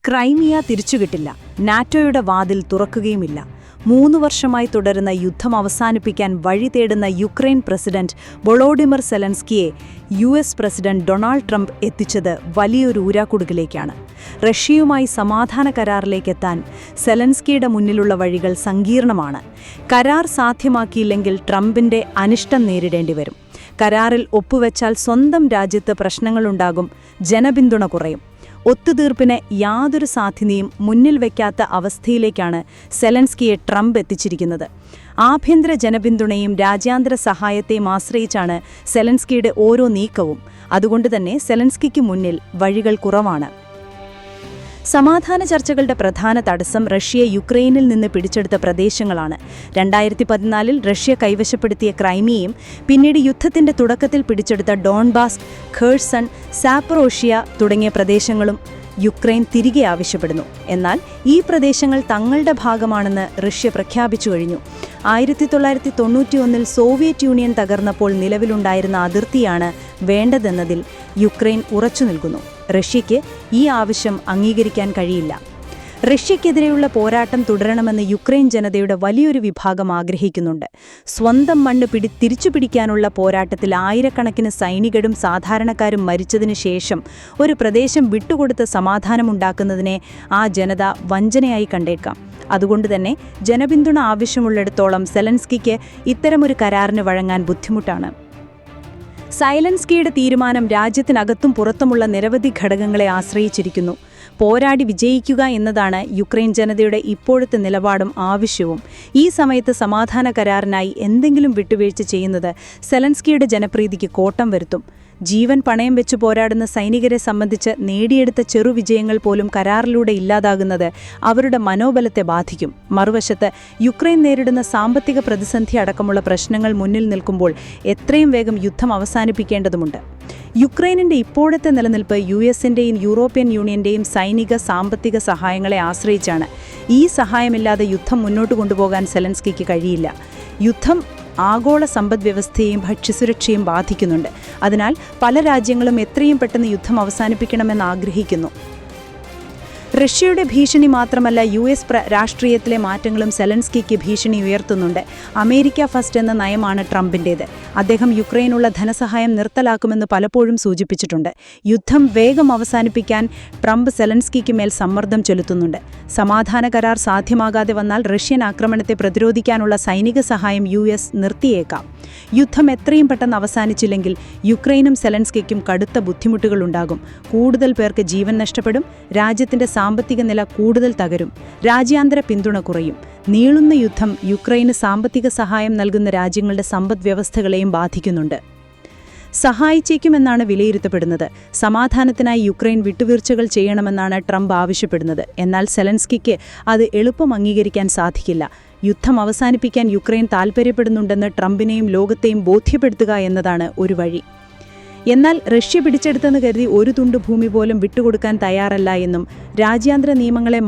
Crimea തിരിച്ചുകിട്ടില്ല. നാറ്റോയുടെ വാതിൽ തുറക്കുകയുമില്ല. 3 വർഷമായി തുടരുന്ന യുദ്ധം അവസാനിപ്പിക്കാൻ വഴി തേടുന്ന യുക്രൈൻ പ്രസിഡന്റ് വൊളോഡിമിർ സെലൻസ്കിയെ US പ്രസിഡന്റ് ഡൊണാൾഡ് ട്രംപ് എത്തിച്ചത് വലിയൊരു ഊരാക്കുടുക്കിലേക്കാണ്. റഷ്യയുമായി സമാധാന കരാറിലേക്കെത്താൻ സെലൻസ്കിയുടെ മുന്നിലുള്ള വഴികൾ സങ്കീർണമാണ്. കരാർ സാധ്യമാക്കിയില്ലെങ്കിൽ ട്രംപിന്റെ അനിഷ്ടം നേരിടേണ്ടി വരും. കരാറിൽ ഒപ്പുവെച്ചാൽ സ്വന്തം രാജ്യത്ത് പ്രശ്നങ്ങളുണ്ടാകും, ജനപിന്തുണ കുറയും. ഒത്തുതീർപ്പിന് യാതൊരു സാധ്യതയും മുന്നിൽ വയ്ക്കാത്ത അവസ്ഥയിലേക്കാണ് സെലൻസ്കിയെ ട്രംപ് എത്തിച്ചിരിക്കുന്നത്. ആഭ്യന്തര ജനപിന്തുണയും രാജ്യാന്തര സഹായത്തെയും ആശ്രയിച്ചാണ് സെലൻസ്കിയുടെ ഓരോ നീക്കവും. അതുകൊണ്ടുതന്നെ സെലൻസ്കിക്ക് മുന്നിൽ വഴികൾ കുറവാണ്. സമാധാന ചർച്ചകളുടെ പ്രധാന തടസ്സം റഷ്യ യുക്രൈനിൽ നിന്ന് പിടിച്ചെടുത്ത പ്രദേശങ്ങളാണ്. 2014 റഷ്യ കൈവശപ്പെടുത്തിയ ക്രൈമിയയും പിന്നീട് യുദ്ധത്തിന്റെ തുടക്കത്തിൽ പിടിച്ചെടുത്ത ഡോൺബാസ്, ഖേഴ്സൺ, സാപ്പറോഷ്യ തുടങ്ങിയ പ്രദേശങ്ങളും യുക്രൈൻ തിരികെ ആവശ്യപ്പെടുന്നു. എന്നാൽ ഈ പ്രദേശങ്ങൾ തങ്ങളുടെ ഭാഗമാണെന്ന് റഷ്യ പ്രഖ്യാപിച്ചു കഴിഞ്ഞു. 1991 സോവിയറ്റ് യൂണിയൻ തകർന്നപ്പോൾ നിലവിലുണ്ടായിരുന്ന അതിർത്തിയാണ് വേണ്ടതെന്നതിൽ യുക്രൈൻ ഉറച്ചു നിൽക്കുന്നു. റഷ്യയ്ക്ക് ഈ ആവശ്യം അംഗീകരിക്കാൻ കഴിയില്ല. റഷ്യയ്ക്കെതിരെയുള്ള പോരാട്ടം തുടരണമെന്ന് യുക്രൈൻ ജനതയുടെ വലിയൊരു വിഭാഗം ആഗ്രഹിക്കുന്നുണ്ട്. സ്വന്തം മണ്ണ് തിരിച്ചുപിടിക്കാനുള്ള പോരാട്ടത്തിൽ ആയിരക്കണക്കിന് സൈനികരും സാധാരണക്കാരും മരിച്ചതിനു ശേഷം ഒരു പ്രദേശം വിട്ടുകൊടുത്ത് സമാധാനമുണ്ടാക്കുന്നതിനെ ആ ജനത വഞ്ചനയായി കണ്ടേക്കാം. അതുകൊണ്ടുതന്നെ ജനപിന്തുണ ആവശ്യമുള്ളിടത്തോളം സെലൻസ്കിക്ക് ഇത്തരമൊരു കരാറിന് വഴങ്ങാൻ ബുദ്ധിമുട്ടാണ്. സെലൻസ്കിയുടെ തീരുമാനം രാജ്യത്തിനകത്തും പുറത്തുമുള്ള നിരവധി ഘടകങ്ങളെ ആശ്രയിച്ചിരിക്കുന്നു. പോരാടി വിജയിക്കുക എന്നതാണ് യുക്രൈൻ ജനതയുടെ ഇപ്പോഴത്തെ നിലപാടും ആവശ്യവും. ഈ സമയത്ത് സമാധാന കരാറിനായി എന്തെങ്കിലും വിട്ടുവീഴ്ച ചെയ്യുന്നത് സെലൻസ്കിയുടെ ജനപ്രീതിക്ക് കോട്ടം വരുത്തും. ജീവൻ പണയം വെച്ച് പോരാടുന്ന സൈനികരെ സംബന്ധിച്ച് നേടിയെടുത്ത ചെറുവിജയങ്ങൾ പോലും കരാറിലൂടെ ഇല്ലാതാകുന്നത് അവരുടെ മനോബലത്തെ ബാധിക്കും. മറുവശത്ത് യുക്രൈൻ നേരിടുന്ന സാമ്പത്തിക പ്രതിസന്ധി അടക്കമുള്ള പ്രശ്നങ്ങൾ മുന്നിൽ നിൽക്കുമ്പോൾ എത്രയും വേഗം യുദ്ധം അവസാനിപ്പിക്കേണ്ടതുണ്ട്. യുക്രൈനിന്റെ ഇപ്പോഴത്തെ നിലനിൽപ്പ് US-ന്റെയും യൂറോപ്യൻ യൂണിയന്റെയും സൈനിക സാമ്പത്തിക സഹായങ്ങളെ ആശ്രയിച്ചാണ്. ഈ സഹായമില്ലാതെ യുദ്ധം മുന്നോട്ട് കൊണ്ടുപോകാൻ സെലൻസ്കിക്ക് കഴിയില്ല. യുദ്ധം ആഗോള സമ്പദ്വ്യവസ്ഥയെയും ഭക്ഷ്യസുരക്ഷയും ബാധിക്കുന്നുണ്ട്. അതിനാൽ പല രാജ്യങ്ങളും എത്രയും പെട്ടെന്ന് യുദ്ധം അവസാനിപ്പിക്കണമെന്ന് ആഗ്രഹിക്കുന്നു. റഷ്യയുടെ ഭീഷണി മാത്രമല്ല US രാഷ്ട്രീയത്തിലെ മാറ്റങ്ങളും സെലൻസ്കിക്ക് ഭീഷണി ഉയർത്തുന്നുണ്ട്. അമേരിക്ക ഫസ്റ്റ് എന്ന നയമാണ് ട്രംപിൻ്റേത്. അദ്ദേഹം യുക്രൈനുള്ള ധനസഹായം നിർത്തലാക്കുമെന്ന് പലപ്പോഴും സൂചിപ്പിച്ചിട്ടുണ്ട്. യുദ്ധം വേഗം അവസാനിപ്പിക്കാൻ ട്രംപ് സെലൻസ്കിക്ക് മേൽ സമ്മർദ്ദം ചെലുത്തുന്നുണ്ട്. സമാധാന കരാർ സാധ്യമാകാതെ വന്നാൽ റഷ്യൻ ആക്രമണത്തെ പ്രതിരോധിക്കാനുള്ള സൈനിക സഹായം US നിർത്തിയേക്കാം. യുദ്ധം എത്രയും പെട്ടെന്ന് അവസാനിച്ചില്ലെങ്കിൽ യുക്രൈനും സെലൻസ്കിക്കും കടുത്ത ബുദ്ധിമുട്ടുകളുണ്ടാകും. കൂടുതൽ പേർക്ക് ജീവൻ നഷ്ടപ്പെടും. രാജ്യത്തിന്റെ സാമ്പത്തിക നില കൂടുതൽ തകരും. രാജ്യാന്തര പിന്തുണ കുറയും. നീളുന്ന യുദ്ധം യുക്രൈന് സാമ്പത്തിക സഹായം നൽകുന്ന രാജ്യങ്ങളുടെ സമ്പദ്വ്യവസ്ഥകളെയും ബാധിക്കുന്നുണ്ട്. സഹായിച്ചേക്കുമെന്നാണ് വിലയിരുത്തപ്പെടുന്നത്. സമാധാനത്തിനായി യുക്രൈൻ വിട്ടുവീഴ്ചകൾ ചെയ്യണമെന്നാണ് ട്രംപ് ആവശ്യപ്പെടുന്നത്. എന്നാൽ സെലൻസ്കിക്ക് അത് എളുപ്പം അംഗീകരിക്കാൻ സാധിക്കില്ല. യുദ്ധം അവസാനിപ്പിക്കാൻ യുക്രൈൻ താൽപ്പര്യപ്പെടുന്നുണ്ടെന്ന് ട്രംപിനെയും ലോകത്തെയും ബോധ്യപ്പെടുത്തുക എന്നതാണ് ഒരു വഴി. എന്നാൽ റഷ്യ പിടിച്ചെടുത്തെന്ന് കരുതി ഒരു തുണ്ട് ഭൂമി പോലും വിട്ടുകൊടുക്കാൻ തയ്യാറല്ല എന്നും രാജ്യാന്തര നിയമങ്ങളെ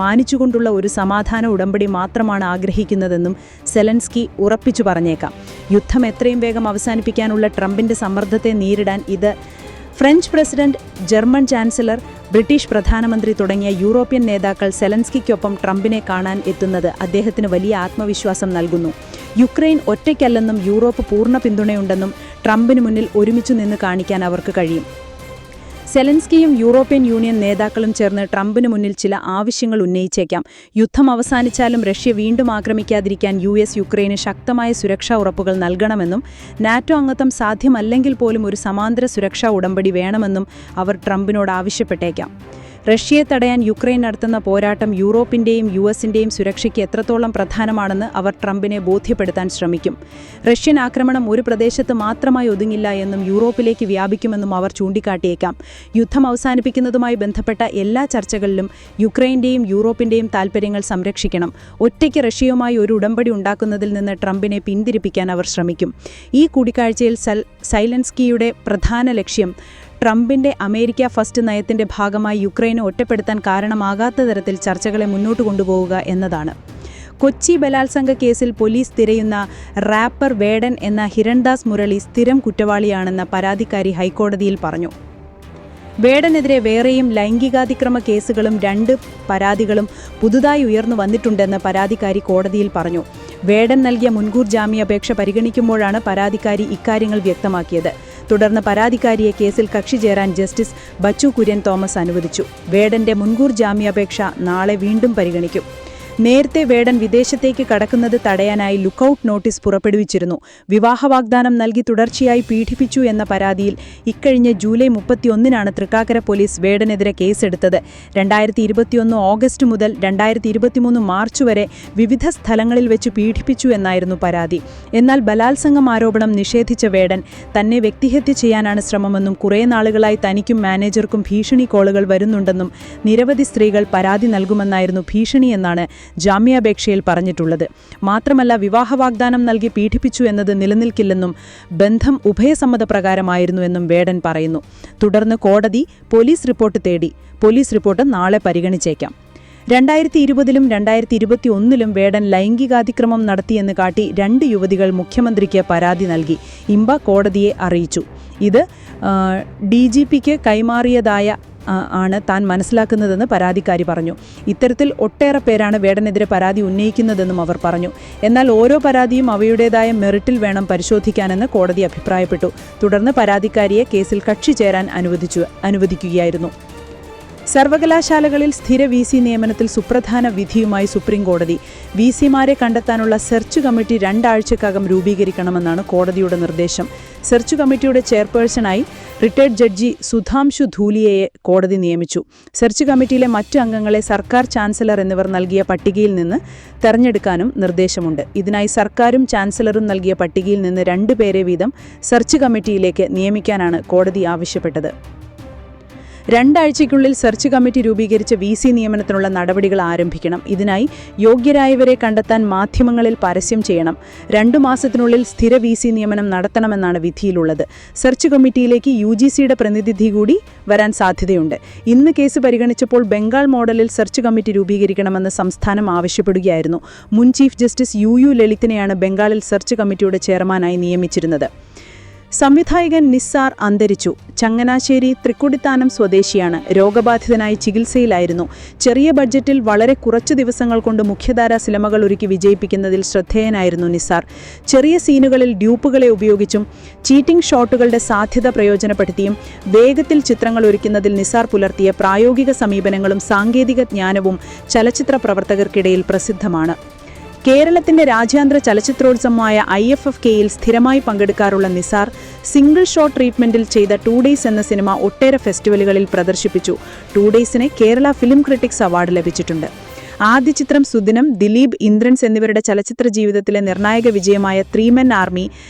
മാനിച്ചുകൊണ്ടുള്ള ഒരു സമാധാന ഉടമ്പടി മാത്രമാണ് ആഗ്രഹിക്കുന്നതെന്നും സെലൻസ്കി ഉറപ്പിച്ചു പറഞ്ഞേക്കാം. യുദ്ധം എത്രയും വേഗം അവസാനിപ്പിക്കാനുള്ള ട്രംപിന്റെ സമ്മർദ്ദത്തെ നേരിടാൻ French president, German chancellor, British പ്രധാനമന്ത്രി തുടങ്ങിയ യൂറോപ്യൻ നേതാക്കൾ സെലൻസ്കിക്കൊപ്പം ട്രംപിനെ കാണാൻ എത്തുന്നത് അദ്ദേഹത്തിന് വലിയ ആത്മവിശ്വാസം നൽകുന്നു. യുക്രൈൻ ഒറ്റയ്ക്കല്ലെന്നും യൂറോപ്പ് പൂർണ്ണ പിന്തുണയുണ്ടെന്നും ട്രംപിന് മുന്നിൽ ഒരുമിച്ചു നിന്ന് കാണിക്കാൻ അവർക്ക് കഴിയും. സെലൻസ്കിയും യൂറോപ്യൻ യൂണിയൻ നേതാക്കളും ചേർന്ന് ട്രംപിന് മുന്നിൽ ചില ആവശ്യങ്ങൾ ഉന്നയിച്ചേക്കാം. യുദ്ധം അവസാനിച്ചാലും റഷ്യ വീണ്ടും ആക്രമിക്കാതിരിക്കാൻ US യുക്രൈന് ശക്തമായ സുരക്ഷാ ഉറപ്പുകൾ നൽകണമെന്നും നാറ്റോ അംഗത്വം സാധ്യമല്ലെങ്കിൽ പോലും ഒരു സമാന്തര സുരക്ഷാ ഉടമ്പടി വേണമെന്നും അവർ ട്രംപിനോട് ആവശ്യപ്പെട്ടേക്കാം. റഷ്യയെ തടയാൻ യുക്രൈൻ നടത്തുന്ന പോരാട്ടം യൂറോപ്പിന്റെയും US-ന്റെയും സുരക്ഷയ്ക്ക് എത്രത്തോളം പ്രധാനമാണെന്ന് അവർ ട്രംപിനെ ബോധ്യപ്പെടുത്താൻ ശ്രമിക്കും. റഷ്യൻ ആക്രമണം ഒരു പ്രദേശത്ത് മാത്രമായി ഒതുങ്ങില്ല എന്നും യൂറോപ്പിലേക്ക് വ്യാപിക്കുമെന്നും അവർ ചൂണ്ടിക്കാട്ടിയേക്കാം. യുദ്ധം അവസാനിപ്പിക്കുന്നതുമായി ബന്ധപ്പെട്ട എല്ലാ ചർച്ചകളിലും യുക്രൈന്റെയും യൂറോപ്പിന്റെയും താൽപ്പര്യങ്ങൾ സംരക്ഷിക്കണം. ഒറ്റയ്ക്ക് റഷ്യയുമായി ഒരു ഉടമ്പടി ഉണ്ടാക്കുന്നതിൽ നിന്ന് ട്രംപിനെ പിന്തിരിപ്പിക്കാൻ അവർ ശ്രമിക്കും. ഈ കൂടിക്കാഴ്ചയിൽ സെലൻസ്കിയുടെ പ്രധാന ലക്ഷ്യം ട്രംപിന്റെ അമേരിക്ക ഫസ്റ്റ് നയത്തിന്റെ ഭാഗമായി യുക്രൈനെ ഒറ്റപ്പെടുത്താൻ കാരണമാകാത്ത തരത്തിൽ ചർച്ചകളെ മുന്നോട്ട് കൊണ്ടുപോവുക എന്നതാണ്. കൊച്ചി ബലാത്സംഗ കേസിൽ പോലീസ് തിരയുന്ന റാപ്പർ വേടൻ എന്ന ഹിരൺദാസ് മുരളി സ്ഥിരം കുറ്റവാളിയാണെന്ന പരാതിക്കാരി ഹൈക്കോടതിയിൽ പറഞ്ഞു. വേഡനെതിരെ വേറെയും ലൈംഗികാതിക്രമ കേസുകളും 2 പരാതികളും പുതുതായി ഉയർന്നു വന്നിട്ടുണ്ടെന്ന് പരാതിക്കാരി കോടതിയിൽ പറഞ്ഞു. വേഡൻ നൽകിയ മുൻകൂർ ജാമ്യാപേക്ഷ പരിഗണിക്കുമ്പോഴാണ് പരാതിക്കാരി ഇക്കാര്യങ്ങൾ വ്യക്തമാക്കിയത്. തുടർന്ന് പരാതിക്കാരിയെ കേസിൽ കക്ഷി ചേരാൻ ജസ്റ്റിസ് ബച്ചു കുര്യൻ തോമസ് അനുവദിച്ചു. വേഡന്റെ മുൻകൂർ ജാമ്യാപേക്ഷ നാളെ വീണ്ടും പരിഗണിക്കും. നേരത്തെ വേഡൻ വിദേശത്തേക്ക് കടക്കുന്നത് തടയാനായി ലുക്കൌട്ട് നോട്ടീസ് പുറപ്പെടുവിച്ചിരുന്നു. വിവാഹ വാഗ്ദാനം നൽകി തുടർച്ചയായി പീഡിപ്പിച്ചു എന്ന പരാതിയിൽ ഇക്കഴിഞ്ഞ ജൂലൈ 31-നാണ് തൃക്കാക്കര പോലീസ് വേഡനെതിരെ കേസെടുത്തത്. 2021 ഓഗസ്റ്റ് മുതൽ 2023 മാർച്ച് വരെ വിവിധ സ്ഥലങ്ങളിൽ വെച്ച് പീഡിപ്പിച്ചു എന്നായിരുന്നു പരാതി. എന്നാൽ ബലാത്സംഗം ആരോപണം നിഷേധിച്ച വേഡൻ തന്നെ വ്യക്തിഹത്യ ചെയ്യാനാണ് ശ്രമമെന്നും കുറേ നാളുകളായി തനിക്കും മാനേജർക്കും ഭീഷണി കോളുകൾ വരുന്നുണ്ടെന്നും നിരവധി സ്ത്രീകൾ പരാതി നൽകുമെന്നായിരുന്നു ഭീഷണിയെന്നാണ് ജാമ്യാപേക്ഷയിൽ പറഞ്ഞിട്ടുള്ളത്. മാത്രമല്ല, വിവാഹ വാഗ്ദാനം നൽകി പീഡിപ്പിച്ചു എന്നത് നിലനിൽക്കില്ലെന്നും ബന്ധം ഉഭയസമ്മതപ്രകാരമായിരുന്നുവെന്നും വേഡൻ പറയുന്നു. തുടർന്ന് കോടതി പോലീസ് റിപ്പോർട്ട് തേടി. പോലീസ് റിപ്പോർട്ട് നാളെ പരിഗണിച്ചേക്കാം. 2020-ലും 2021-ലും വേഡൻ ലൈംഗികാതിക്രമം നടത്തിയെന്ന് കാട്ടി 2 യുവതികൾ മുഖ്യമന്ത്രിക്ക് പരാതി നൽകി. ഇമ്പ കോടതിയെ അറിയിച്ചു. ഇത് DGPക്ക് കൈമാറിയതായ ആണ് താൻ മനസ്സിലാക്കുന്നതെന്ന് പരാതിക്കാരി പറഞ്ഞു. ഇത്തരത്തിൽ ഒട്ടേറെ പേരാണ് വേഡനെതിരെ പരാതി ഉന്നയിക്കുന്നതെന്നും അവർ പറഞ്ഞു. എന്നാൽ ഓരോ പരാതിയും അവയുടേതായ മെറിറ്റിൽ വേണം പരിശോധിക്കാനെന്ന് കോടതി അഭിപ്രായപ്പെട്ടു. തുടർന്ന് പരാതിക്കാരിയെ കേസിൽ കക്ഷി ചേരാൻ അനുവദിക്കുകയായിരുന്നു. സർവകലാശാലകളിൽ സ്ഥിര VC നിയമനത്തിൽ സുപ്രധാന വിധിയുമായി സുപ്രീംകോടതി. VCമാരെ കണ്ടെത്താനുള്ള സെർച്ച് കമ്മിറ്റി 2 ആഴ്ചക്കകം രൂപീകരിക്കണമെന്നാണ് കോടതിയുടെ നിർദ്ദേശം. സെർച്ച് കമ്മിറ്റിയുടെ ചെയർപേഴ്സണായി റിട്ടയർഡ് ജഡ്ജി സുധാംശു ധൂലിയയെ കോടതി നിയമിച്ചു. സെർച്ച് കമ്മിറ്റിയിലെ മറ്റ് അംഗങ്ങളെ സർക്കാർ ചാൻസലർ എന്നിവർ നൽകിയ പട്ടികയിൽ നിന്ന് തെരഞ്ഞെടുക്കാനും നിർദ്ദേശമുണ്ട്. ഇതിനായി സർക്കാരും ചാൻസലറും നൽകിയ പട്ടികയിൽ നിന്ന് 2 പേരെ വീതം സെർച്ച് കമ്മിറ്റിയിലേക്ക് നിയമിക്കാനാണ് കോടതി ആവശ്യപ്പെട്ടത്. 2 ആഴ്ചയ്ക്കുള്ളിൽ സെർച്ച് കമ്മിറ്റി രൂപീകരിച്ച VC നിയമനത്തിനുള്ള നടപടികൾ ആരംഭിക്കണം. ഇതിനായി യോഗ്യരായവരെ കണ്ടെത്താൻ മാധ്യമങ്ങളിൽ പരസ്യം ചെയ്യണം. 2 മാസത്തിനുള്ളിൽ സ്ഥിര VC നിയമനം നടത്തണമെന്നാണ് വിധിയിലുള്ളത്. സെർച്ച് കമ്മിറ്റിയിലേക്ക് UGCയുടെ പ്രതിനിധി കൂടി വരാൻ സാധ്യതയുണ്ട്. ഇന്ന് കേസ് പരിഗണിച്ചപ്പോൾ ബംഗാൾ മോഡലിൽ സെർച്ച് കമ്മിറ്റി രൂപീകരിക്കണമെന്ന് സംസ്ഥാനം ആവശ്യപ്പെടുകയായിരുന്നു. മുൻ ചീഫ് ജസ്റ്റിസ് UU ലളിതിനെയാണ് ബംഗാളിൽ സെർച്ച് കമ്മിറ്റിയുടെ ചെയർമാനായി നിയമിച്ചിരുന്നത്. സംവിധായകൻ നിസ്സാർ അന്തരിച്ചു. ചങ്ങനാശ്ശേരി തൃക്കുടിത്താനം സ്വദേശിയാണ്. രോഗബാധിതനായി ചികിത്സയിലായിരുന്നു. ചെറിയ ബഡ്ജറ്റിൽ വളരെ കുറച്ചു ദിവസങ്ങൾ കൊണ്ട് മുഖ്യധാരാ സിനിമകൾ ഒരുക്കി വിജയിപ്പിക്കുന്നതിൽ ശ്രദ്ധേയനായിരുന്നു നിസ്സാർ. ചെറിയ സീനുകളിൽ ഡ്യൂപ്പുകളെ ഉപയോഗിച്ചും ചീറ്റിംഗ് ഷോട്ടുകളുടെ സാധ്യത പ്രയോജനപ്പെടുത്തിയും വേഗത്തിൽ ചിത്രങ്ങൾ ഒരുക്കുന്നതിൽ നിസ്സാർ പുലർത്തിയ പ്രായോഗിക സമീപനങ്ങളും സാങ്കേതിക ജ്ഞാനവും ചലച്ചിത്ര പ്രവർത്തകർക്കിടയിൽ പ്രസിദ്ധമാണ്. കേരളത്തിന്റെ രാജ്യാന്തര ചലച്ചിത്രോത്സവമായ IFFKയിൽ സ്ഥിരമായി പങ്കെടുക്കാറുള്ള നിസാർ സിംഗിൾ ഷോട്ട് ട്രീറ്റ്മെന്റിൽ ചെയ്ത 2 ഡേയ്സ് എന്ന സിനിമ ഒട്ടേറെ ഫെസ്റ്റിവലുകളിൽ പ്രദർശിപ്പിച്ചു. 2 ഡേയ്സിന് കേരള ഫിലിം ക്രിട്ടിക്സ് അവാർഡ് ലഭിച്ചിട്ടുണ്ട്. ആദ്യ ചിത്രം സുദിനം, ദിലീപ്, ഇന്ദ്രൻസ് എന്നിവരുടെ ചലച്ചിത്ര ജീവിതത്തിലെ നിർണായക വിജയമായ 3 Men Army,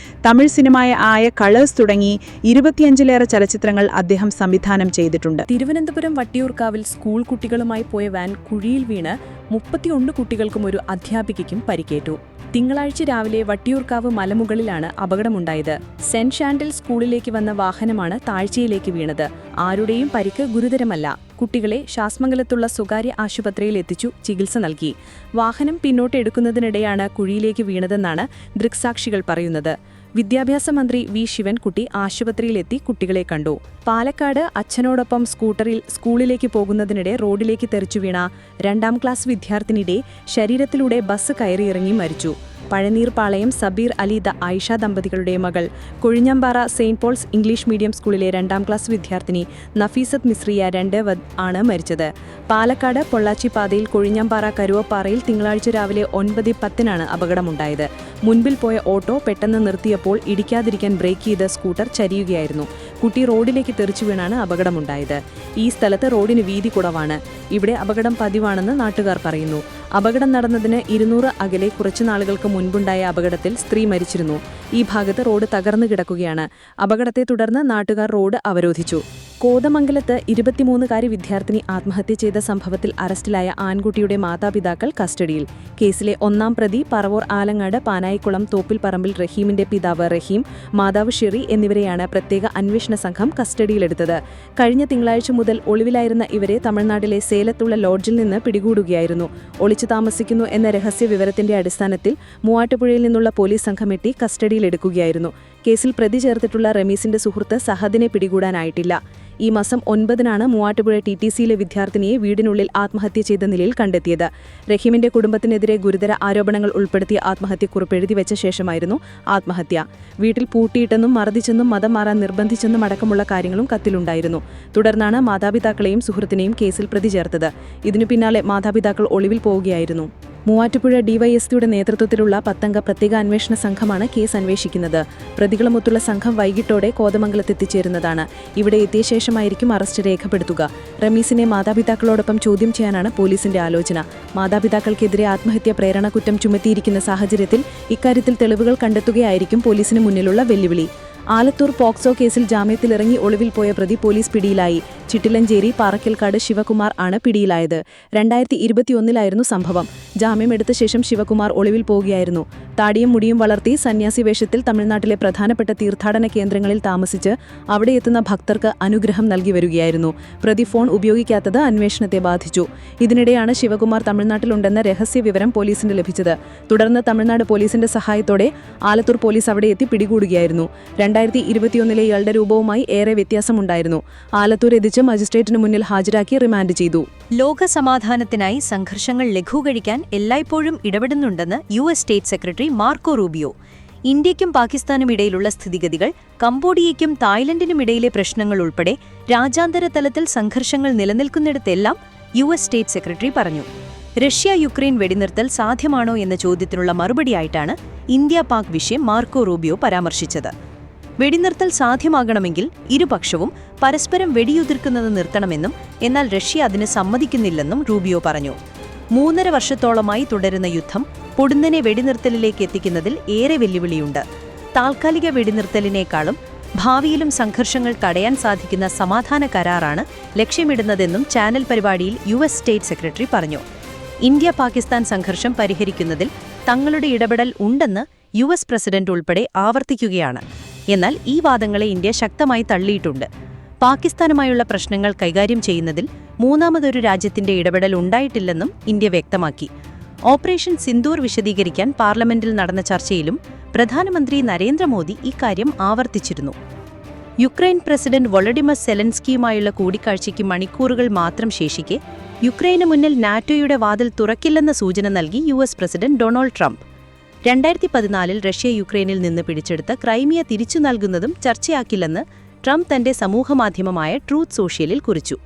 തമിഴ് സിനിമയായ കളേഴ്സ് തുടങ്ങി 25-ലേറെ ചലച്ചിത്രങ്ങൾ അദ്ദേഹം സംവിധാനം ചെയ്തിട്ടുണ്ട്. തിരുവനന്തപുരം വട്ടിയൂർക്കാവിൽ സ്കൂൾ കുട്ടികളുമായി പോയ വാൻ കുഴിയിൽ വീണ് 31 കുട്ടികൾക്കും ഒരു അധ്യാപികയ്ക്കും പരിക്കേറ്റു. തിങ്കളാഴ്ച രാവിലെ വട്ടിയൂർക്കാവ് മലമുകളിലാണ് അപകടമുണ്ടായത്. സെന്റ് ഷാൻഡിൽ സ്കൂളിലേക്ക് വന്ന വാഹനമാണ് താഴ്ചയിലേക്ക് വീണത്. ആരുടെയും പരിക്ക് ഗുരുതരമല്ല. കുട്ടികളെ ശാസ്മംഗലത്തുള്ള സ്വകാര്യ ആശുപത്രിയിൽ എത്തിച്ചു ചികിത്സ നൽകി. വാഹനം പിന്നോട്ട് എടുക്കുന്നതിനിടെയാണ് കുഴിയിലേക്ക് വീണതെന്നാണ് ദൃക്സാക്ഷികൾ പറയുന്നത്. വിദ്യാഭ്യാസ മന്ത്രി V. ശിവൻകുട്ടി ആശുപത്രിയിലെത്തി കുട്ടികളെ കണ്ടു. പാലക്കാട് അച്ഛനോടൊപ്പം സ്കൂട്ടറിൽ സ്കൂളിലേക്ക് പോകുന്നതിനിടെ റോഡിലേക്ക് തെറിച്ചു വീണ 2ാം ക്ലാസ് വിദ്യാർത്ഥിനിയുടെ ശരീരത്തിലൂടെ ബസ് കയറിയിറങ്ങി മരിച്ചു. പഴനീർപാളയം സബീർ അലി ആയിഷ ദമ്പതികളുടെ മകൾ, Kozhinjampara saint Paul's English medium സ്കൂളിലെ 2ാം ക്ലാസ് വിദ്യാർത്ഥിനി നഫീസത്ത് മിസ്രിയ 2 ആണ് മരിച്ചത്. പാലക്കാട് പൊള്ളാച്ചി പാതയിൽ കൊഴിഞ്ഞമ്പാറ കരുവപ്പാറയിൽ തിങ്കളാഴ്ച രാവിലെ 9:10 അപകടമുണ്ടായത്. മുൻപിൽ പോയ ഓട്ടോ പെട്ടെന്ന് നിർത്തിയപ്പോൾ ഇടിക്കാതിരിക്കാൻ ബ്രേക്ക് ചെയ്ത് സ്കൂട്ടർ ചരിയുകയായിരുന്നു. കുട്ടി റോഡിലേക്ക് തെറിച്ചു വീണാണ് അപകടമുണ്ടായത്. ഈ സ്ഥലത്ത് റോഡിന് വീതി കുറവാണ്. ഇവിടെ അപകടം പതിവാണെന്ന് നാട്ടുകാർ പറയുന്നു. അപകടം നടന്നതിന് 200 അകലെ കുറച്ചു നാളുകൾക്ക് മുൻപുണ്ടായ അപകടത്തിൽ സ്ത്രീ മരിച്ചിരുന്നു. ഈ ഭാഗത്ത് റോഡ് തകർന്നു കിടക്കുകയാണ്. അപകടത്തെ തുടർന്ന് നാട്ടുകാർ റോഡ് അവരോധിച്ചു. കോതമംഗലത്ത് 23-കാരി വിദ്യാർത്ഥിനി ആത്മഹത്യ ചെയ്ത സംഭവത്തിൽ അറസ്റ്റിലായ ആൺകുട്ടിയുടെ മാതാപിതാക്കൾ കസ്റ്റഡിയിൽ. കേസിലെ 1-ാം പ്രതി പറവൂർ ആലങ്ങാട് പാനായിക്കുളം തോപ്പിൽ പറമ്പിൽ റഹീമിന്റെ പിതാവ് റഹീം, മാതാവ് ഷിറി എന്നിവരെയാണ് പ്രത്യേക അന്വേഷണ സംഘം കസ്റ്റഡിയിലെടുത്തത്. കഴിഞ്ഞ തിങ്കളാഴ്ച മുതൽ ഒളിവിലായിരുന്ന ഇവരെ തമിഴ്നാട്ടിലെ സേലത്തുള്ള ലോഡ്ജിൽ നിന്ന് പിടികൂടുകയായിരുന്നു. ഒളിച്ചു താമസിക്കുന്നു എന്ന രഹസ്യ വിവരത്തിന്റെ അടിസ്ഥാനത്തിൽ മൂവാറ്റുപുഴയിൽ നിന്നുള്ള പോലീസ് സംഘം എത്തി കസ്റ്റഡിയിലെടുക്കുകയായിരുന്നു. കേസിൽ പ്രതി ചേർത്തിട്ടുള്ള റമീസിന്റെ സുഹൃത്ത് സഹദിനെ പിടികൂടാനായിട്ടില്ല. ഈ മാസം 9-നാണ് മൂവാറ്റുപുഴ TTCയിലെ വിദ്യാർത്ഥിനിയെ വീടിനുള്ളിൽ ആത്മഹത്യ ചെയ്ത നിലയിൽ കണ്ടെത്തിയത്. റഹീമിന്റെ കുടുംബത്തിനെതിരെ ഗുരുതര ആരോപണങ്ങൾ ഉൾപ്പെടുത്തിയ ആത്മഹത്യക്കുറിപ്പ് എഴുതിവെച്ച ശേഷമായിരുന്നു ആത്മഹത്യ. വീട്ടിൽ പൂട്ടിയിട്ടെന്നും മർദ്ദിച്ചെന്നും മതം മാറാൻ നിർബന്ധിച്ചെന്നും അടക്കമുള്ള കാര്യങ്ങളും കത്തിലുണ്ടായിരുന്നു. തുടർന്നാണ് മാതാപിതാക്കളെയും സുഹൃത്തിനെയും കേസിൽ പ്രതി ചേർത്തത്. ഇതിനു പിന്നാലെ മാതാപിതാക്കൾ ഒളിവിൽ പോവുകയായിരുന്നു. മൂവാറ്റുപുഴ ഡിവൈഎസ്പിയുടെ നേതൃത്വത്തിലുള്ള 10-അംഗ പ്രത്യേക അന്വേഷണ സംഘമാണ് കേസ് അന്വേഷിക്കുന്നത്. പ്രതികളുമൊത്തുള്ള സംഘം വൈകിട്ടോടെ കോതമംഗലത്തെത്തിച്ചേരുന്നതാണ്. ഇവിടെ എത്തിയ ശേഷമായിരിക്കും അറസ്റ്റ് രേഖപ്പെടുത്തുക. റമീസിനെ മാതാപിതാക്കളോടൊപ്പം ചോദ്യം ചെയ്യാനാണ് പോലീസിന്റെ ആലോചന. മാതാപിതാക്കൾക്കെതിരെ ആത്മഹത്യാ പ്രേരണ കുറ്റം ചുമത്തിയിരിക്കുന്ന സാഹചര്യത്തിൽ ഇക്കാര്യത്തിൽ തെളിവുകൾ കണ്ടെത്തുകയായിരിക്കും പോലീസിന് മുന്നിലുള്ള വെല്ലുവിളി. ആലത്തൂർ പോക്സോ കേസിൽ ജാമ്യത്തിലിറങ്ങി ഒളിവിൽ പോയ പ്രതി പോലീസ് പിടിയിലായി. ചിറ്റിലഞ്ചേരി പാറക്കൽക്കാട് ശിവകുമാർ ആണ് പിടിയിലായത്. 2021-ലായിരുന്നു സംഭവം. ജാമ്യമെടുത്ത ശേഷം ശിവകുമാർ ഒളിവിൽ പോവുകയായിരുന്നു. താടിയും മുടിയും വളർത്തി സന്യാസി വേഷത്തിൽ തമിഴ്നാട്ടിലെ പ്രധാനപ്പെട്ട തീർത്ഥാടന കേന്ദ്രങ്ങളിൽ താമസിച്ച് അവിടെ എത്തുന്ന ഭക്തർക്ക് അനുഗ്രഹം നൽകി വരികയായിരുന്നു. പ്രതി ഫോൺ ഉപയോഗിക്കാത്തത് അന്വേഷണത്തെ ബാധിച്ചു. ഇതിനിടെയാണ് ശിവകുമാർ തമിഴ്നാട്ടിലുണ്ടെന്ന രഹസ്യ വിവരം പോലീസിന് ലഭിച്ചത്. തുടർന്ന് തമിഴ്നാട് പോലീസിന്റെ സഹായത്തോടെ ആലത്തൂർ പോലീസ് അവിടെ എത്തി പിടികൂടുകയായിരുന്നു. 2021-ലെ ഇയാളുടെ രൂപവുമായി ഏറെ വ്യത്യാസമുണ്ടായിരുന്നു. ആലത്തൂർ എത്തിച്ച് മജിസ്ട്രേറ്റിന് മുന്നിൽ ഹാജരാക്കി റിമാൻഡ് ചെയ്തു. ലോക സമാധാനത്തിനായി സംഘർഷങ്ങൾ ലഘൂകരിക്കാൻ എല്ലായ്പ്പോഴും ഇടപെടുന്നുണ്ടെന്ന് US state secretary Marco Rubio. ഇന്ത്യയ്ക്കും പാകിസ്ഥാനും ഇടയിലുള്ള സ്ഥിതിഗതികൾ, കംബോഡിയയ്ക്കും തായ്ലൻഡിനും ഇടയിലെ പ്രശ്നങ്ങൾ ഉൾപ്പെടെ രാജ്യാന്തര തലത്തിൽ സംഘർഷങ്ങൾ നിലനിൽക്കുന്നിടത്തെല്ലാം US സ്റ്റേറ്റ് സെക്രട്ടറി പറഞ്ഞു. റഷ്യ-യുക്രൈൻ വെടിനിർത്തൽ സാധ്യമാണോ എന്ന ചോദ്യത്തിനുള്ള മറുപടിയായിട്ടാണ് ഇന്ത്യ-പാക് വിഷയം മാർക്കോ റൂബിയോ പരാമർശിച്ചത്. വെടിനിർത്തൽ സാധ്യമാകണമെങ്കിൽ ഇരുപക്ഷവും പരസ്പരം വെടിയുതിർക്കുന്നത് നിർത്തണമെന്നും എന്നാൽ റഷ്യ അതിന് സമ്മതിക്കുന്നില്ലെന്നും റൂബിയോ പറഞ്ഞു. 3.5 വർഷത്തോളമായി തുടരുന്ന യുദ്ധം പൊടുന്നനെ വെടിനിർത്തലിലേക്ക് എത്തിക്കുന്നതിൽ ഏറെ വെല്ലുവിളിയുണ്ട്. താൽക്കാലിക വെടിനിർത്തലിനേക്കാളും ഭാവിയിലും സംഘർഷങ്ങൾ തടയാൻ സാധിക്കുന്ന സമാധാന കരാറാണ് ലക്ഷ്യമിടുന്നതെന്നും ചാനൽ പരിപാടിയിൽ US സ്റ്റേറ്റ് സെക്രട്ടറി പറഞ്ഞു. ഇന്ത്യ-പാകിസ്ഥാൻ സംഘർഷം പരിഹരിക്കുന്നതിൽ തങ്ങളുടെ ഇടപെടൽ ഉണ്ടെന്ന് US പ്രസിഡന്റ് ഉൾപ്പെടെ ആവർത്തിക്കുകയാണ്. എന്നാൽ ഈ വാദങ്ങളെ ഇന്ത്യ ശക്തമായി തള്ളിയിട്ടുണ്ട്. പാകിസ്ഥാനുമായുള്ള പ്രശ്നങ്ങൾ കൈകാര്യം ചെയ്യുന്നതിൽ മൂന്നാമതൊരു രാജ്യത്തിന്റെ ഇടപെടൽ ഉണ്ടായിട്ടില്ലെന്നും ഇന്ത്യ വ്യക്തമാക്കി. ഓപ്പറേഷൻ സിന്ദൂർ വിശദീകരിക്കാൻ പാർലമെന്റിൽ നടന്ന ചർച്ചയിലും പ്രധാനമന്ത്രി നരേന്ദ്രമോദി ഇക്കാര്യം ആവർത്തിച്ചിരുന്നു. യുക്രൈൻ പ്രസിഡന്റ് വൊളഡിമർ സെലൻസ്കിയുമായുള്ള കൂടിക്കാഴ്ചയ്ക്ക് മണിക്കൂറുകൾ മാത്രം ശേഷിക്കെ യുക്രൈന് മുന്നിൽ നാറ്റോയുടെ വാതിൽ തുറക്കില്ലെന്ന സൂചന നൽകി US പ്രസിഡന്റ് ഡൊണാൾഡ് ട്രംപ്. 2014-ൽ റഷ്യ യുക്രൈനിൽ നിന്ന് പിടിച്ചെടുത്ത ക്രൈമിയ തിരിച്ചു നൽകുന്നതും ചർച്ചയാക്കില്ലെന്ന് ട്രംപ് തന്റെ സമൂഹമാധ്യമമായ ട്രൂത്ത് സോഷ്യലിൽ കുറിച്ചു.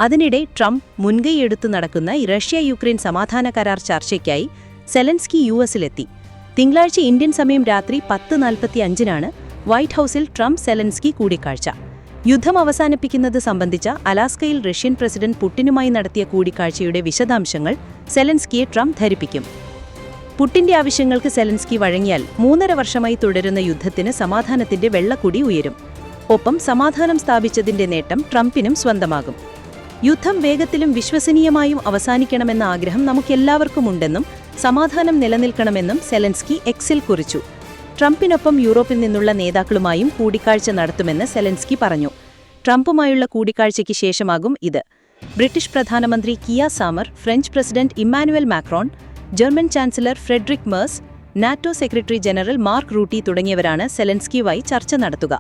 അതിനിടെ ട്രംപ് മുൻകൈയെടുത്തു നടക്കുന്ന റഷ്യ-യുക്രൈൻ സമാധാന കരാർ ചർച്ചയ്ക്കായി സെലൻസ്കി US-ലെത്തി. തിങ്കളാഴ്ച ഇന്ത്യൻ സമയം രാത്രി 10:45-നാണ് വൈറ്റ് ഹൌസിൽ ട്രംപ് സെലൻസ്കി കൂടിക്കാഴ്ച. യുദ്ധം അവസാനിപ്പിക്കുന്നത് സംബന്ധിച്ച അലാസ്കയിൽ റഷ്യൻ പ്രസിഡന്റ് പുടിനുമായി നടത്തിയ കൂടിക്കാഴ്ചയുടെ വിശദാംശങ്ങൾ സെലൻസ്കിയെ ട്രംപ് ധരിപ്പിക്കും. പുടിന്റെ ആവശ്യങ്ങൾക്ക് സെലൻസ്കി വഴങ്ങിയാൽ 3.5 വർഷമായി തുടരുന്ന യുദ്ധത്തിന് സമാധാനത്തിന്റെ വെള്ളക്കൊടി ഉയരും. ഒപ്പം സമാധാനം സ്ഥാപിച്ചതിന്റെ നേട്ടം ട്രംപിനും സ്വന്തമാകും. യുദ്ധം വേഗത്തിലും വിശ്വസനീയമായും അവസാനിക്കണമെന്ന ആഗ്രഹം നമുക്കെല്ലാവർക്കുമുണ്ടെന്നും സമാധാനം നിലനിൽക്കണമെന്നും സെലൻസ്കി എക്സിൽ കുറിച്ചു. ട്രംപിനൊപ്പം യൂറോപ്പിൽ നിന്നുള്ള നേതാക്കളുമായും കൂടിക്കാഴ്ച നടത്തുമെന്ന് സെലൻസ്കി പറഞ്ഞു. ട്രംപുമായുള്ള കൂടിക്കാഴ്ചയ്ക്ക് ശേഷമാകും ഇത്. ബ്രിട്ടീഷ് പ്രധാനമന്ത്രി Keir Starmer, French president Emmanuel Macron, German chancellor Friedrich Merz, NATO secretary general Mark Rutte തുടങ്ങിയവരാണ് സെലൻസ്കിയുമായി ചർച്ച നടത്തുക.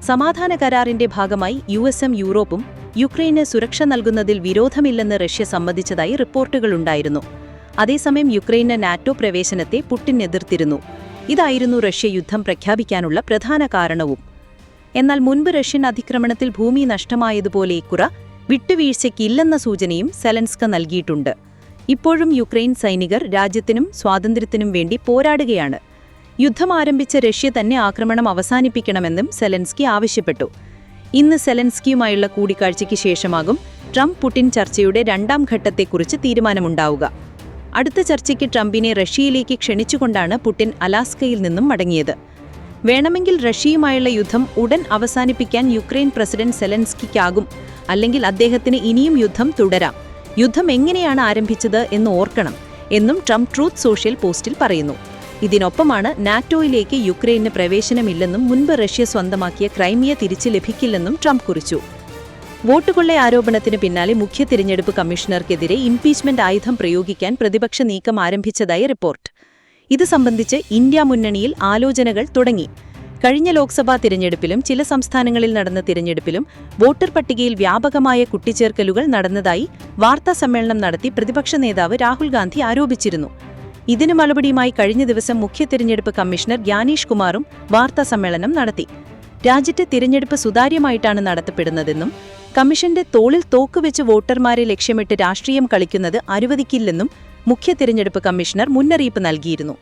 സമാധാന കരാറിന്റെ ഭാഗമായി US-ഉം യൂറോപ്പും യുക്രൈന് സുരക്ഷ നൽകുന്നതിൽ വിരോധമില്ലെന്ന് റഷ്യ സമ്മതിച്ചതായി റിപ്പോർട്ടുകളുണ്ടായിരുന്നു. അതേസമയം യുക്രൈന് നാറ്റോ പ്രവേശനത്തെ പുടിൻ എതിർത്തിരുന്നു. ഇതായിരുന്നു റഷ്യ യുദ്ധം പ്രഖ്യാപിക്കാനുള്ള പ്രധാന കാരണവും. എന്നാൽ മുൻപ് റഷ്യൻ അതിക്രമണത്തിൽ ഭൂമി നഷ്ടമായതുപോലെ കുറ വിട്ടുവീഴ്ചയ്ക്കില്ലെന്ന സൂചനയും സെലൻസ്ക നൽകിയിട്ടുണ്ട്. ഇപ്പോഴും യുക്രൈൻ സൈനികർ രാജ്യത്തിനും സ്വാതന്ത്ര്യത്തിനും വേണ്ടി പോരാടുകയാണ്. യുദ്ധം ആരംഭിച്ച റഷ്യ തന്നെ ആക്രമണം അവസാനിപ്പിക്കണമെന്നും സെലൻസ്കി ആവശ്യപ്പെട്ടു. ഇന്ന് സെലൻസ്കിയുമായുള്ള കൂടിക്കാഴ്ചയ്ക്ക് ശേഷമാകും ട്രംപ് പുടിൻ ചർച്ചയുടെ 2ാം ഘട്ടത്തെക്കുറിച്ച് തീരുമാനമുണ്ടാവുക. അടുത്ത ചർച്ചയ്ക്ക് ട്രംപിനെ റഷ്യയിലേക്ക് ക്ഷണിച്ചുകൊണ്ടാണ് പുടിൻ അലാസ്കയിൽ നിന്നും മടങ്ങിയത്. വേണമെങ്കിൽ റഷ്യയുമായുള്ള യുദ്ധം ഉടൻ അവസാനിപ്പിക്കാൻ യുക്രൈൻ പ്രസിഡന്റ് സെലൻസ്കിക്കാകും. അല്ലെങ്കിൽ അദ്ദേഹത്തിന് ഇനിയും യുദ്ധം തുടരാം. യുദ്ധം എങ്ങനെയാണ് ആരംഭിച്ചത് എന്ന് ഓർക്കണം എന്നും ട്രംപ് ട്രൂത്ത് സോഷ്യൽ പോസ്റ്റിൽ പറയുന്നു. ഇതിനൊപ്പമാണ് നാറ്റോയിലേക്ക് യുക്രൈന് പ്രവേശനമില്ലെന്നും മുൻപ് റഷ്യ സ്വന്തമാക്കിയ ക്രൈമിയ തിരിച്ചു ലഭിക്കില്ലെന്നും ട്രംപ് കുറിച്ചു. വോട്ടുകൊള്ള ആരോപണത്തിന് പിന്നാലെ മുഖ്യ തിരഞ്ഞെടുപ്പ് കമ്മീഷണർക്കെതിരെ ഇംപീച്ച്മെന്റ് ആയുധം പ്രയോഗിക്കാൻ പ്രതിപക്ഷ നീക്കം ആരംഭിച്ചതായി റിപ്പോർട്ട്. ഇത് സംബന്ധിച്ച് ഇന്ത്യ മുന്നണിയിൽ ആലോചനകൾ തുടങ്ങി. കഴിഞ്ഞ ലോക്സഭാ തിരഞ്ഞെടുപ്പിലും ചില സംസ്ഥാനങ്ങളിൽ നടന്ന തിരഞ്ഞെടുപ്പിലും വോട്ടർ പട്ടികയിൽ വ്യാപകമായ കുട്ടിച്ചേർക്കലുകൾ നടന്നതായി വാർത്താസമ്മേളനം നടത്തി പ്രതിപക്ഷ നേതാവ് രാഹുൽ ഗാന്ധി ആരോപിച്ചിരുന്നു. ഇതിന് മറുപടിയുമായി കഴിഞ്ഞ ദിവസം മുഖ്യ തിരഞ്ഞെടുപ്പ് കമ്മീഷണർ ഗ്യാനേഷ് കുമാറും വാർത്താസമ്മേളനം നടത്തി. രാജ്യത്തെ തിരഞ്ഞെടുപ്പ് സുതാര്യമായിട്ടാണ് നടത്തപ്പെടുന്നതെന്നും കമ്മീഷന്റെ തോളിൽ തോക്കുവെച്ച് വോട്ടർമാരെ ലക്ഷ്യമിട്ട് രാഷ്ട്രീയം കളിക്കുന്നത് അനുവദിക്കില്ലെന്നും മുഖ്യ തിരഞ്ഞെടുപ്പ് കമ്മീഷണർ മുന്നറിയിപ്പ് നൽകിയിരുന്നു.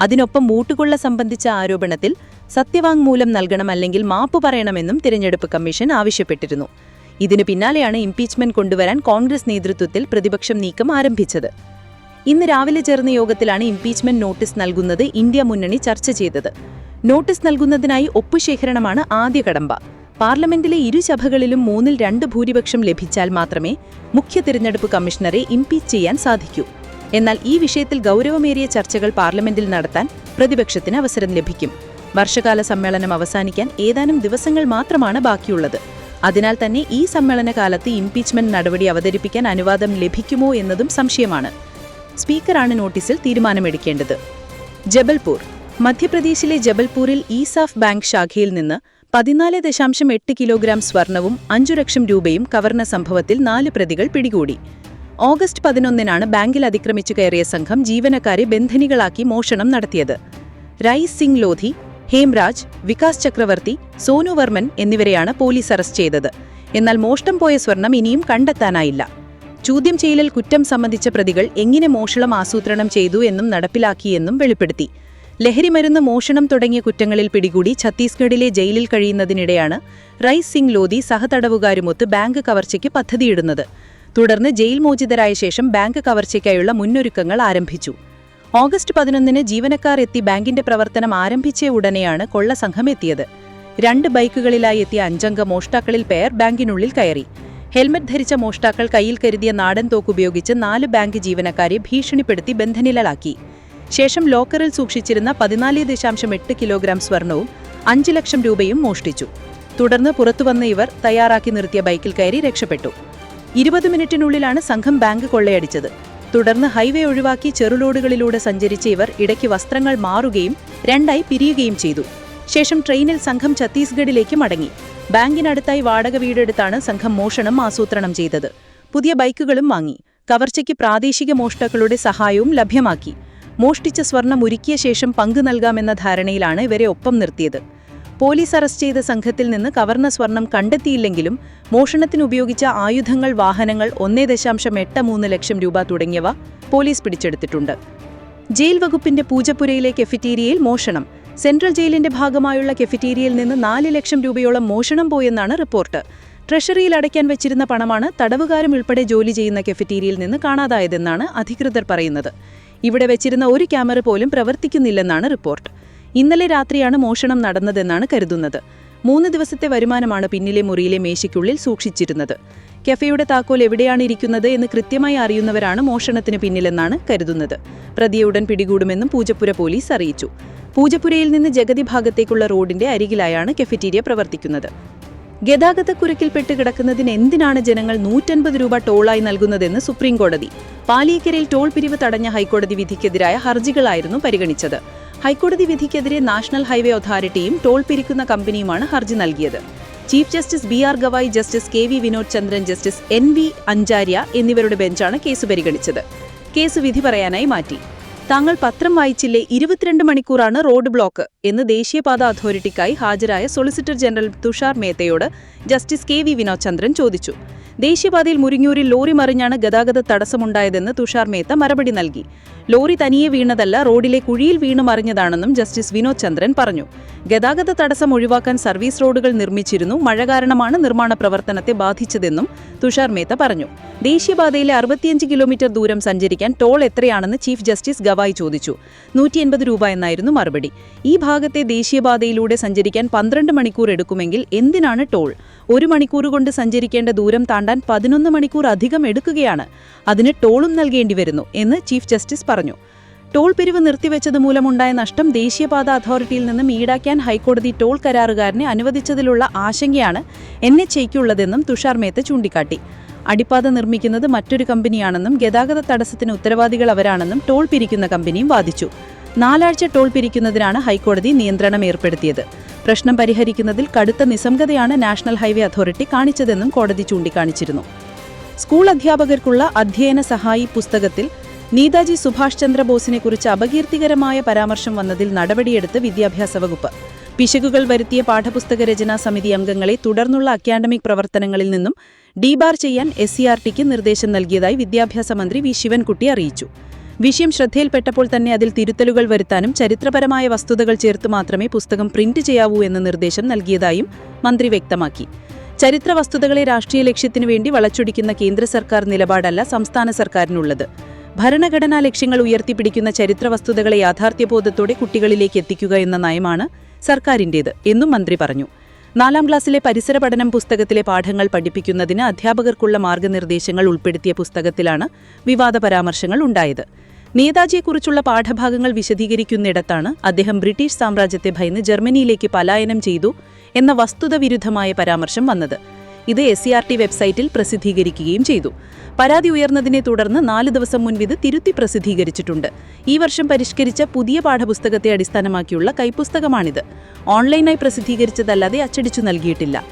അതിനൊപ്പം വോട്ടുകൊള്ള സംബന്ധിച്ച ആരോപണത്തിൽ സത്യവാങ്മൂലം നൽകണം അല്ലെങ്കിൽ മാപ്പ് പറയണമെന്നും തിരഞ്ഞെടുപ്പ് കമ്മീഷൻ ആവശ്യപ്പെട്ടിരുന്നു. ഇതിനു പിന്നാലെയാണ് ഇംപീച്ച്മെന്റ് കൊണ്ടുവരാൻ കോൺഗ്രസ് നേതൃത്വത്തിൽ പ്രതിപക്ഷം നീക്കം ആരംഭിച്ചത്. ഇന്ന് രാവിലെ ചേർന്ന യോഗത്തിലാണ് ഇംപീച്ച്മെന്റ് നോട്ടീസ് നൽകുന്നത് ഇന്ത്യ മുന്നണി ചർച്ച ചെയ്തത്. നോട്ടീസ് നൽകുന്നതിനായി ഒപ്പുശേഖരണമാണ് ആദ്യ കടമ്പ. പാർലമെന്റിലെ ഇരുസഭകളിലും 2 ഭൂരിപക്ഷം ലഭിച്ചാൽ മാത്രമേ മുഖ്യ തിരഞ്ഞെടുപ്പ് കമ്മീഷണറെ ഇംപീച്ച് ചെയ്യാൻ സാധിക്കൂ. എന്നാൽ ഈ വിഷയത്തിൽ ഗൗരവമേറിയ ചർച്ചകൾ പാർലമെന്റിൽ നടത്താൻ പ്രതിപക്ഷത്തിന് അവസരം ലഭിക്കും. വർഷകാല സമ്മേളനം അവസാനിക്കാൻ ഏതാനും ദിവസങ്ങൾ മാത്രമാണ് ബാക്കിയുള്ളത്. അതിനാൽ തന്നെ ഈ സമ്മേളനകാലത്ത് ഇംപീച്ച്മെന്റ് നടപടി അവതരിപ്പിക്കാൻ അനുവാദം ലഭിക്കുമോ എന്നതും സംശയമാണ്. സ്പീക്കറാണ് നോട്ടീസിൽ തീരുമാനമെടുക്കേണ്ടത്. ജബൽപൂർ. മധ്യപ്രദേശിലെ ജബൽപൂരിൽ ഈസാഫ് ബാങ്ക് ശാഖയിൽ നിന്ന് 14.8 കിലോഗ്രാം സ്വർണവും 5 ലക്ഷം രൂപയും കവർന്ന സംഭവത്തിൽ 4 പ്രതികൾ പിടികൂടി. ഓഗസ്റ്റ് 11-നാണ് ബാങ്കിൽ അതിക്രമിച്ചു കയറിയ സംഘം ജീവനക്കാരെ ബന്ധനികളാക്കി മോഷണം നടത്തിയത്. റൈസ് സിംഗ് ലോധി, ഹേംരാജ്, വികാസ് ചക്രവർത്തി, സോനു വർമൻ എന്നിവരെയാണ് പോലീസ് അറസ്റ്റ് ചെയ്തത്. എന്നാൽ മോഷണം പോയ സ്വർണം ഇനിയും കണ്ടെത്താനായില്ല. ചോദ്യം ചെയ്യലിൽ കുറ്റം സംബന്ധിച്ച പ്രതികൾ എങ്ങനെ മോഷണം ആസൂത്രണം ചെയ്തു എന്നും നടപ്പിലാക്കിയെന്നും വെളിപ്പെടുത്തി. ലഹരിമരുന്ന് മോഷണം തുടങ്ങിയ കുറ്റങ്ങളിൽ പിടികൂടി ഛത്തീസ്ഗഡിലെ ജയിലിൽ കഴിയുന്നതിനിടെയാണ് റൈസ് സിംഗ് ലോധി സഹതടവുകാരുമൊത്ത് ബാങ്ക് കവർച്ചയ്ക്ക് പദ്ധതിയിടുന്നത്. തുടർന്ന് ജയിൽ മോചിതരായ ശേഷം ബാങ്ക് കവർച്ചയ്ക്കായുള്ള മുന്നൊരുക്കങ്ങൾ ആരംഭിച്ചു. ഓഗസ്റ്റ് 11-ന് ജീവനക്കാർ എത്തി ബാങ്കിന്റെ പ്രവർത്തനം ആരംഭിച്ച ഉടനെയാണ് കൊള്ളസംഘം എത്തിയത്. 2 ബൈക്കുകളിലായി എത്തിയ 5 അംഗ മോഷ്ടാക്കളിൽ പേർ ബാങ്കിനുള്ളിൽ കയറി. ഹെൽമറ്റ് ധരിച്ച മോഷ്ടാക്കൾ കയ്യിൽ കരുതിയ നാടൻ തോക്കുപയോഗിച്ച് 4 ബാങ്ക് ജീവനക്കാരെ ഭീഷണിപ്പെടുത്തി ബന്ധനിലാക്കി. ശേഷം ലോക്കറിൽ സൂക്ഷിച്ചിരുന്ന 14.8 കിലോഗ്രാം സ്വർണവും 5 ലക്ഷം രൂപയും മോഷ്ടിച്ചു. തുടർന്ന് പുറത്തുവന്ന ഇവർ തയ്യാറാക്കി നിർത്തിയ ബൈക്കിൽ കയറി രക്ഷപ്പെട്ടു. 20 മിനിറ്റിനുള്ളിലാണ് സംഘം ബാങ്ക് കൊള്ളയടിച്ചത്. തുടർന്ന് ഹൈവേ ഒഴിവാക്കി ചെറുലോഡുകളിലൂടെ സഞ്ചരിച്ച ഇവർ ഇടയ്ക്ക് വസ്ത്രങ്ങൾ മാറുകയും 2ആയി പിരിയുകയും ചെയ്തു. ശേഷം ട്രെയിനിൽ സംഘം ഛത്തീസ്ഗഡിലേക്ക് മടങ്ങി. ബാങ്കിനടുത്തായി വാടക വീടെടുത്താണ് സംഘം മോഷണം ആസൂത്രണം ചെയ്തത്. പുതിയ ബൈക്കുകളും വാങ്ങി. കവർച്ചയ്ക്ക് പ്രാദേശിക മോഷ്ടാക്കളുടെ സഹായവും ലഭ്യമാക്കി. മോഷ്ടിച്ച സ്വർണം ഉരുക്കിയ ശേഷം പങ്കു നൽകാമെന്ന ധാരണയിലാണ് ഇവരെ ഒപ്പം നിർത്തിയത്. പോലീസ് അറസ്റ്റ് ചെയ്ത സംഘത്തിൽ നിന്ന് കവർന്ന സ്വർണം കണ്ടെത്തിയില്ലെങ്കിലും മോഷണത്തിനുപയോഗിച്ച ആയുധങ്ങൾ, വാഹനങ്ങൾ, 1.83 ലക്ഷം രൂപ തുടങ്ങിയവ പോലീസ് പിടിച്ചെടുത്തിട്ടുണ്ട്. ജയിൽ വകുപ്പിന്റെ പൂജപ്പുരയിലെ കെഫറ്റീരിയയിൽ മോഷണം. സെൻട്രൽ ജയിലിന്റെ ഭാഗമായുള്ള കെഫറ്റീരിയയിൽ നിന്ന് 4 ലക്ഷം രൂപയോളം മോഷണം പോയെന്നാണ് റിപ്പോർട്ട്. ട്രഷറിയിൽ അടയ്ക്കാൻ വെച്ചിരുന്ന പണമാണ് തടവുകാരും ഉൾപ്പെടെ ജോലി ചെയ്യുന്ന കെഫറ്റീരിയയിൽ നിന്ന് കാണാതായതെന്നാണ് അധികൃതർ പറയുന്നത്. ഇവിടെ വെച്ചിരുന്ന ഒരു ക്യാമറ പോലും പ്രവർത്തിക്കുന്നില്ലെന്നാണ് റിപ്പോർട്ട്. ഇന്നലെ രാത്രിയാണ് മോഷണം നടന്നതെന്നാണ് കരുതുന്നത്. 3 ദിവസത്തെ വരുമാനമാണ് പിന്നിലെ മുറിയിലെ മേശയ്ക്കുള്ളിൽ സൂക്ഷിച്ചിരുന്നത്. കഫേയുടെ താക്കോൽ എവിടെയാണ് ഇരിക്കുന്നത് എന്ന് കൃത്യമായി അറിയുന്നവരാണ് മോഷണത്തിന് പിന്നിലെന്നാണ് കരുതുന്നത്. പ്രതിയെ ഉടൻ പിടികൂടുമെന്നും പൂജപ്പുര പോലീസ് അറിയിച്ചു. പൂജപ്പുരയിൽ നിന്ന് ജഗതി ഭാഗത്തേക്കുള്ള റോഡിന്റെ അരികിലായാണ് കഫറ്റീരിയ പ്രവർത്തിക്കുന്നത്. ഗതാഗതക്കുരുക്കിൽപ്പെട്ട് കിടക്കുന്നതിന് എന്തിനാണ് ജനങ്ങൾ 150 രൂപ ടോളായി നൽകുന്നതെന്ന് സുപ്രീംകോടതി. പാലിയേക്കരയിൽ ടോൾ പിരിവ് തടഞ്ഞ ഹൈക്കോടതി വിധിക്കെതിരായ ഹർജികളായിരുന്നു പരിഗണിച്ചത്. ഹൈക്കോടതി വിധിക്കെതിരെ നാഷണൽ ഹൈവേ അതോറിറ്റിയും ടോൾ പിരിക്കുന്ന കമ്പനിയുമാണ് ഹർജി നൽകിയത്. Chief justice BR Gavai, justice KV Vinod Chandran, justice NV Anjaria എന്നിവരുടെ ബെഞ്ചാണ് കേസ് പരിഗണിച്ചത്. കേസ് വിധി പറയാനായി മാറ്റി. താങ്കൾ പത്രം വായിച്ചില്ലേ, 22 മണിക്കൂറാണ് റോഡ് ബ്ലോക്ക് എന്ന് ദേശീയപാത അതോറിറ്റിക്കായി ഹാജരായ സോളിസിറ്റർ ജനറൽ തുഷാർ മേത്തയോട് ജസ്റ്റിസ് KV വിനോദ് ചന്ദ്രൻ ചോദിച്ചു. ദേശീയപാതയിൽ മുരിങ്ങൂരിൽ ലോറി മറിഞ്ഞാണ് ഗതാഗത തടസ്സമുണ്ടായതെന്ന് തുഷാർ മേത്ത മറുപടി നൽകി. ലോറി തനിയെ വീണതല്ല, റോഡിലെ കുഴിയിൽ വീണു മറിഞ്ഞതാണെന്നും ജസ്റ്റിസ് വിനോദ് ചന്ദ്രൻ പറഞ്ഞു. ഗതാഗത തടസ്സം ഒഴിവാക്കാൻ സർവീസ് റോഡുകൾ നിർമ്മിച്ചിരുന്നു. മഴ കാരണമാണ് നിർമ്മാണ പ്രവർത്തനത്തെ ബാധിച്ചതെന്നും തുഷാർ മേത്ത പറഞ്ഞു. ദേശീയപാതയിലെ 65 കിലോമീറ്റർ ദൂരം സഞ്ചരിക്കാൻ ടോൾ എത്രയാണെന്ന് ചീഫ് ജസ്റ്റിസ് ഗവായി ചോദിച്ചു. 180 രൂപ എന്നായിരുന്നു മറുപടി. ഈ ഭാഗത്തെ ദേശീയപാതയിലൂടെ സഞ്ചരിക്കാൻ 12 മണിക്കൂർ എടുക്കുമെങ്കിൽ എന്തിനാണ് ടോൾ? 1 മണിക്കൂർ കൊണ്ട് സഞ്ചരിക്കേണ്ട ദൂരം താണ്ടാൻ 11 മണിക്കൂർ അധികം എടുക്കുകയാണ്. അതിന് ടോളും നൽകേണ്ടി വരുന്നു എന്ന് ചീഫ് ജസ്റ്റിസ് പറഞ്ഞു. ടോൾ പിരിവ് നിർത്തിവെച്ചതുമൂലമുണ്ടായ നഷ്ടം ദേശീയപാത അതോറിറ്റിയിൽ നിന്നും ഈടാക്കാൻ ഹൈക്കോടതി ടോൾ കരാറുകാരനെ അനുവദിച്ചതിലുള്ള ആശങ്കയാണ് NHAയ്ക്കുള്ളതെന്നും തുഷാർ മേത്ത ചൂണ്ടിക്കാട്ടി. അടിപ്പാത നിർമ്മിക്കുന്നത് മറ്റൊരു കമ്പനിയാണെന്നും ഗതാഗത തടസ്സത്തിന് ഉത്തരവാദികൾ അവരാണെന്നും ടോൾ പിരിക്കുന്ന കമ്പനിയും വാദിച്ചു. 4 ആഴ്ച ടോൾ പിരിക്കുന്നതിനാണ് ഹൈക്കോടതി നിയന്ത്രണം ഏർപ്പെടുത്തിയത്. പ്രശ്നം പരിഹരിക്കുന്നതിൽ കടുത്ത നിസ്സംഗതയാണ് നാഷണൽ ഹൈവേ അതോറിറ്റി കാണിച്ചതെന്നും കോടതി ചൂണ്ടിക്കാണിച്ചിരുന്നു. സ്കൂൾ അധ്യാപകർക്കുള്ള അധ്യയന സഹായി പുസ്തകത്തിൽ നേതാജി സുഭാഷ് ചന്ദ്രബോസിനെക്കുറിച്ച് അപകീർത്തികരമായ പരാമർശം വന്നതിൽ നടപടിയെടുത്ത് വിദ്യാഭ്യാസ വകുപ്പ്. പിശകുകൾ വരുത്തിയ പാഠപുസ്തക രചനാ സമിതി അംഗങ്ങളെ തുടർന്നുള്ള അക്കാഡമിക് പ്രവർത്തനങ്ങളിൽ നിന്നും ഡീബാർ ചെയ്യാൻ SCRTക്ക് നിർദ്ദേശം നൽകിയതായി വിദ്യാഭ്യാസ മന്ത്രി വി ശിവൻകുട്ടി അറിയിച്ചു. വിഷയം ശ്രദ്ധയിൽപ്പെട്ടപ്പോൾ തന്നെ അതിൽ തിരുത്തലുകൾ വരുത്താനും ചരിത്രപരമായ വസ്തുതകൾ ചേർത്ത് മാത്രമേ പുസ്തകം പ്രിന്റ് ചെയ്യാവൂ എന്ന നിർദ്ദേശം നൽകിയതായും മന്ത്രി വ്യക്തമാക്കി. ചരിത്ര വസ്തുതകളെ രാഷ്ട്രീയ ലക്ഷ്യത്തിനു വേണ്ടി വളച്ചൊടിക്കുന്ന കേന്ദ്ര സർക്കാർ നിലപാടല്ല സംസ്ഥാന സർക്കാരിനുള്ളത്. ഭരണഘടനാ ലക്ഷ്യങ്ങൾ ഉയർത്തിപ്പിടിക്കുന്ന ചരിത്ര വസ്തുതകളെ യാഥാർത്ഥ്യബോധത്തോടെ കുട്ടികളിലേക്ക് എത്തിക്കുക എന്ന നയമാണ് സർക്കാരിൻ്റേത് എന്നും മന്ത്രി പറഞ്ഞു. 4ാം ക്ലാസ്സിലെ പരിസര പഠനം പുസ്തകത്തിലെ പാഠങ്ങൾ പഠിപ്പിക്കുന്നതിന് അധ്യാപകർക്കുള്ള മാർഗനിർദ്ദേശങ്ങൾ ഉൾപ്പെടുത്തിയ പുസ്തകത്തിലാണ് വിവാദ പരാമർശങ്ങൾ ഉണ്ടായത്. നേതാജിയെക്കുറിച്ചുള്ള പാഠഭാഗങ്ങൾ വിശദീകരിക്കുന്നിടത്താണ് അദ്ദേഹം ബ്രിട്ടീഷ് സാമ്രാജ്യത്തെ ഭയന്ന് ജർമ്മനിയിലേക്ക് പലായനം ചെയ്തു എന്ന വസ്തുതവിരുദ്ധമായ പരാമർശം വന്നത്. ഇത് SCRT വെബ്സൈറ്റിൽ പ്രസിദ്ധീകരിക്കുകയും ചെയ്തു. പരാതി ഉയർന്നതിനെ തുടർന്ന് 4 ദിവസം മുൻപ് ഇത് തിരുത്തി പ്രസിദ്ധീകരിച്ചിട്ടുണ്ട്. ഈ വർഷം പരിഷ്കരിച്ച പുതിയ പാഠപുസ്തകത്തെ അടിസ്ഥാനമാക്കിയുള്ള കൈപ്പുസ്തകമാണിത്. ഓൺലൈനായി പ്രസിദ്ധീകരിച്ചതല്ലാതെ അച്ചടിച്ചു നൽകിയിട്ടില്ല.